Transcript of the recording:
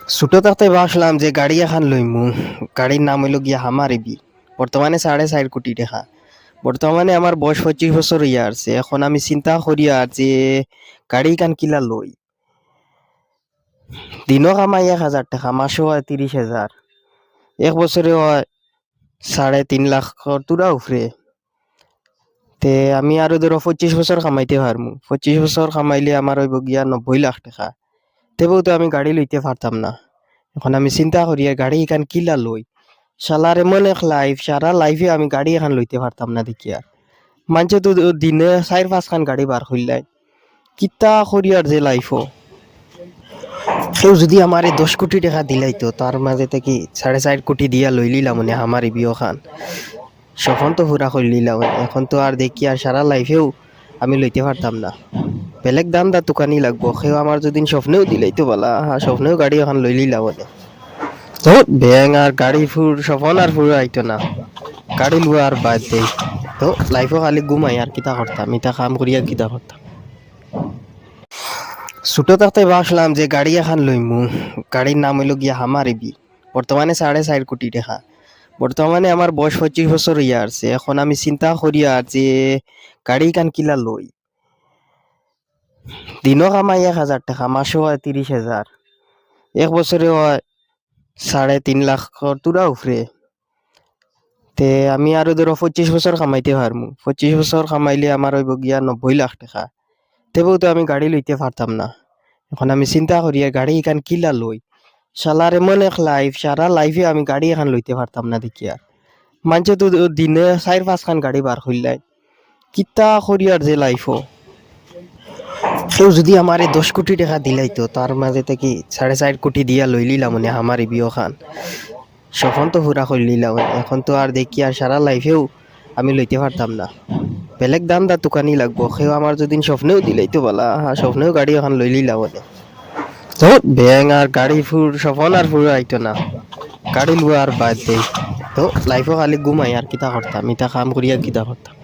ছোট থাকতে ভাবছিলাম যে গাড়ি এখন লইমু। গাড়ির নাম হইল গিয়া হামারিবি। বর্তমানে 4.5 কোটি টাকা। বর্তমানে আমার বয়স 25 বছর হইয়া আছে। এখন আমি চিন্তা করি আর যে গাড়ি কান কিলা লই। দিনও কামাই 1,000 টাকা, মাসও হয় 30,000। এক বছরে হয় 3.5 লাখ তুরা উফরে। তে আমি আরো ধরো 25 বছর কামাইতে পারমু। 25 বছর কামাইলে আমার হইব গিয়া 90 লাখ টাকা। তেবেও তো আমি গাড়ি লইতে পারতাম না। এখন আমি চিন্তা করি আর গাড়ি এখান কিলা লই। শালার এমন এক লাইফ, সারা লাইফে আমি গাড়ি এখন লইতে পারতাম না দেখি আর। মানুষে তো দিনে 4-5 খান গাড়ি বার করলাই। কিতা করি আর যে লাইফও। কেউ যদি আমারে 10 কোটি টাকা দিলাইতো, তার মাঝে থেকে 4.5 কোটি দিয়া লই লিলাম মানে আমার বিয় খান। সখন তো পুরা করে লিলাম। এখন তো আর দেখি আর সারা লাইফেও আমি লইতে পারতাম না। বেলেগ দাম দা দোকানি লাগবো। সেও আমার যদি স্বপ্নেও দিলাইতো বলা, স্বপ্নেও গাড়ি এখন লই লিলাম মানে। তো ব্যাং আর গাড়ি স্বপ্ন আর ফুর আইতো না। গাড়ি লুয়া আর বাদ দেই। তো লাইফও খালি ঘুমাই আর কিতা করতাম, ইটা কাম করি আর কিতা করতাম। ছোট থাকতে ভাবছিলাম যে গাড়ি এখন লইমু। গাড়ির নাম হইল গিয়া হামারিবি। বর্তমানে 4.5 কোটি টাকা। বর্তমানে আমার বয়স 25 বছর হইয়া আছে। এখন আমি চিন্তা করি আর যে গাড়ি কান কিলা লই। দিনও কামাই 1,000 টাকা, মাসও হয় 30,000। এক বছরে হয় 3.5 লাখ তুরা উফরে। তে আমি আরো ধরো 25 বছর কামাইতে পারমু। 25 বছর কামাইলে আমার হইব গিয়া 90 লাখ টাকা। তেবেও তো আমি গাড়ি লইতে পারতাম না। এখন আমি চিন্তা করি আর গাড়ি এখান কিলা লই। শালার এমন এক লাইফ, সারা লাইফে আমি গাড়ি এখন লইতে পারতাম না দেখি আর। মানুষে তো দিনে 4-5 খান গাড়ি বার করলাই। কিতা করি আর যে লাইফও। কেউ যদি আমারে 10 কোটি টাকা দিলাইতো, তার মাঝে থেকে 4.5 কোটি দিয়া লই লিলাম মানে আমার বিয় খান। সখন তো পুরা করে লিলাম। এখন তো আর দেখি আর সারা লাইফেও আমি লইতে পারতাম না। বেলেগ দাম দা দোকানি লাগবো। সেও আমার যদি স্বপ্নেও দিলাইতো বলা, স্বপ্নেও গাড়ি এখন লই লিলাম মানে। তো ব্যাং আর গাড়ি স্বপ্ন আর ফুর আইতো না। গাড়ি লুয়া আর বাদ দেই। তো লাইফও খালি ঘুমাই আর কিতা করতাম, ইটা কাম করি আর কিতা করতাম।